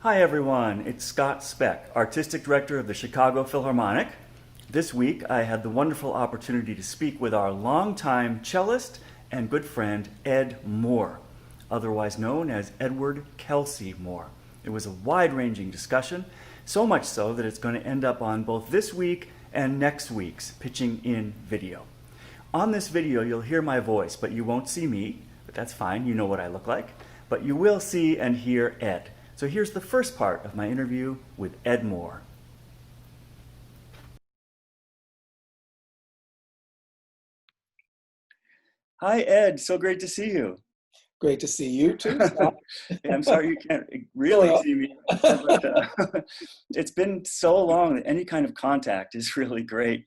Hi everyone, it's Scott Speck, Artistic Director of the Chicago Philharmonic. This week I had the wonderful opportunity to speak with our longtime cellist and good friend Ed Moore, otherwise known as Edward Kelsey Moore. It was a wide-ranging discussion, so much so that it's going to end up on both this week and next week's Pitching In video. On this video you'll hear my voice, but you won't see me, but that's fine, you know what I look like. But you will see and hear Ed. So here's the first part of my interview with Ed Moore. Hi, Ed. So great to see you. Great to see you too, Scott. Yeah, I'm sorry you can't really Hello. see me, but it's been so long that any kind of contact is really great.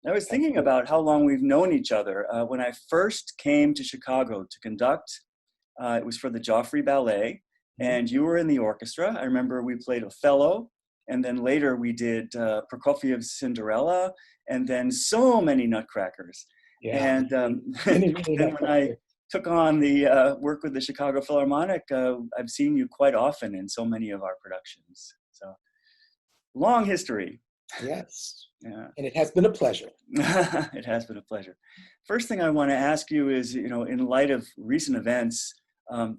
I was thinking about how long we've known each other. When I first came to Chicago to conduct, it was for the Joffrey Ballet, and you were in the orchestra. I remember we played Othello, and then later we did Prokofiev's Cinderella, and then so many Nutcrackers. Yeah, And many, many then when I nutcrackers. took on the work with the Chicago Philharmonic, I've seen you quite often in so many of our productions. So long history. Yes, Yeah. and it has been a pleasure. It has been a pleasure. First thing I want to ask you is, in light of recent events,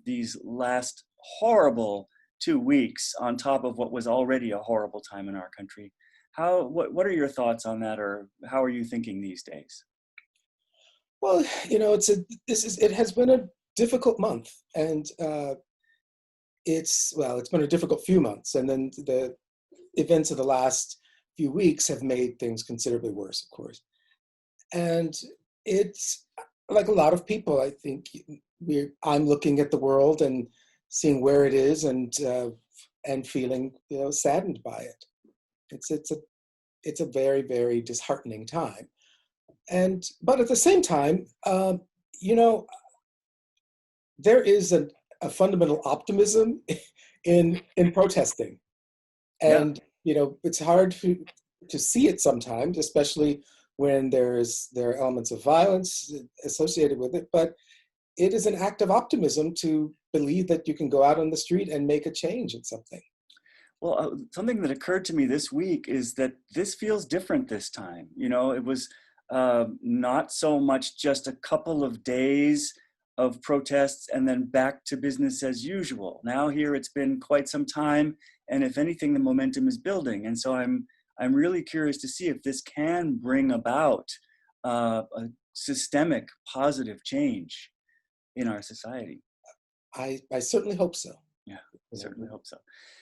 these last horrible 2 weeks on top of what was already a horrible time in our country, what are your thoughts on that, or how are you thinking these days? Well, it has been a difficult month, and it's been a difficult few months, and then the events of the last few weeks have made things considerably worse, of course. And it's like a lot of people, I think I'm looking at the world and seeing where it is, and feeling saddened by it. It's a very, very disheartening time. But at the same time, you know, there is a fundamental optimism in protesting, Yeah. and it's hard to see it sometimes, especially when there are elements of violence associated with it. But it is an act of optimism to believe that you can go out on the street and make a change in something. Well, something that occurred to me this week is that this feels different this time. It was not so much just a couple of days of protests and then back to business as usual. Now here it's been quite some time, and if anything, the momentum is building. And so I'm really curious to see if this can bring about a systemic positive change in our society. I certainly hope so. Yeah, You certainly hope so.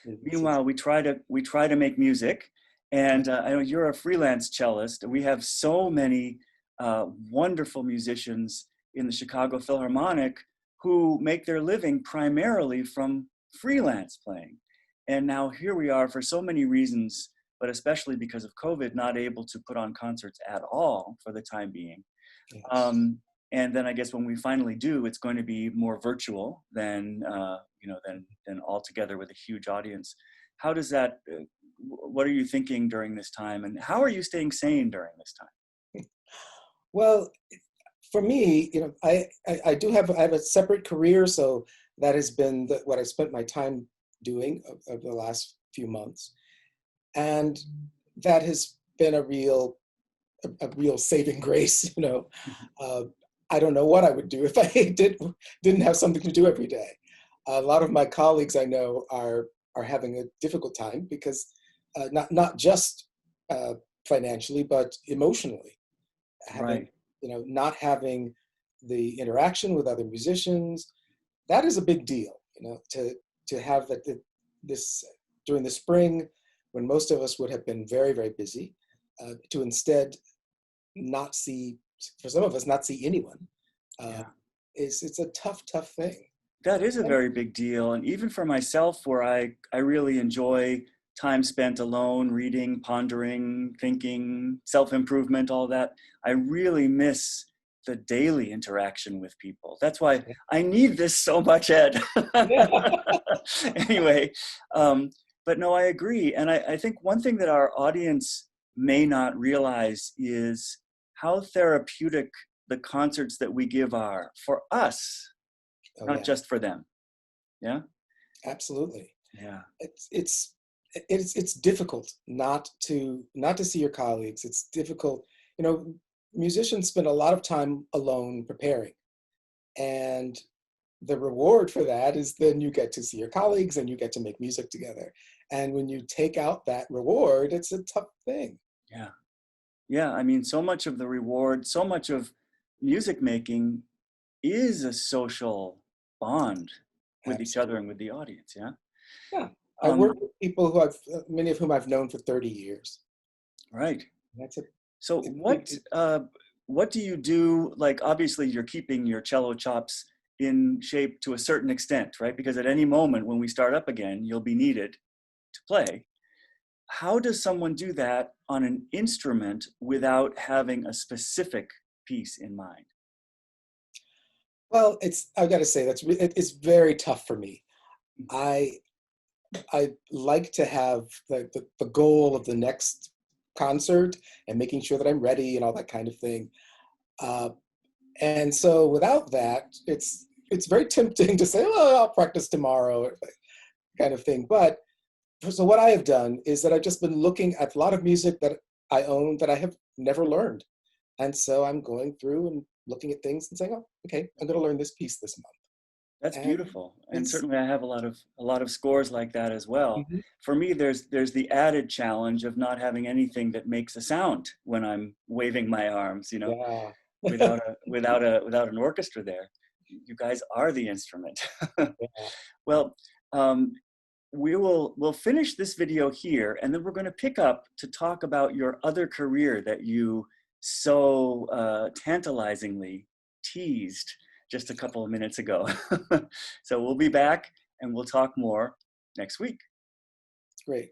it's- Meanwhile, we try to make music, and I know you're a freelance cellist. We have so many wonderful musicians in the Chicago Philharmonic who make their living primarily from freelance playing. And now here we are, for so many reasons, but especially because of COVID, not able to put on concerts at all for the time being. yes. Um, and then I guess when we finally do, it's going to be more virtual than all together with a huge audience. How does that? What are you thinking during this time, and how are you staying sane during this time? Well, for me, I have a separate career, so that has been what I spent my time doing of the last few months, and that has been a real saving grace. uh, I don't know what I would do if I didn't have something to do every day. A lot of my colleagues I know are having a difficult time because not just financially, but emotionally, having Right. not having the interaction with other musicians. That is a big deal. To have this during the spring, when most of us would have been very, very busy, to instead not see, for some of us, not see anyone. uh, Yeah. it's a tough thing. That is a And very big deal. And even for myself, where I really enjoy time spent alone, reading, pondering, thinking, self-improvement, all that, I really miss the daily interaction with people. That's why I need this so much, Ed. yeah, Anyway, but no, I agree. And I think one thing that our audience may not realize is how therapeutic the concerts that we give are for us, oh not yeah, just for them. Yeah. absolutely. Yeah. It's difficult not to see your colleagues. It's difficult. You know, musicians spend a lot of time alone preparing, and the reward for that is then you get to see your colleagues and you get to make music together. And when you take out that reward, it's a tough thing. Yeah. Yeah. I mean, so much of the reward, so much of music making is a social bond with each other and Absolutely. with the audience. Yeah. Yeah. I work Um, with people many of whom I've known for 30 years. right. That's a, So it's a big, what do you do? Like, obviously, you're keeping your cello chops in shape to a certain extent, right? Because at any moment when we start up again, you'll be needed to play. How does someone do that on an instrument without having a specific piece in mind? well, I've got to say, it's very tough for me. Mhm. I, I like to have the goal of the next concert and making sure that I'm ready and all that kind of thing. Uh, and so without that, it's very tempting to say, "Well, I'll practice tomorrow," kind of thing. But so what I have done is that I've just been looking at a lot of music that I own that I have never learned, and so I'm going through and looking at things and saying, "Oh, okay, I'm going to learn this piece this That's month," and beautiful, and it's certainly I have a lot of scores like that as well. mhm, For me, there's the added challenge of not having anything that makes a sound when I'm waving my arms, you know, yeah, without an orchestra there. You guys are the instrument. yeah, Well, um, we'll finish this video here, and then we're going to pick up to talk about your other career that you so tantalizingly teased just a couple of minutes ago. So we'll be back, and we'll talk more next week. it's great.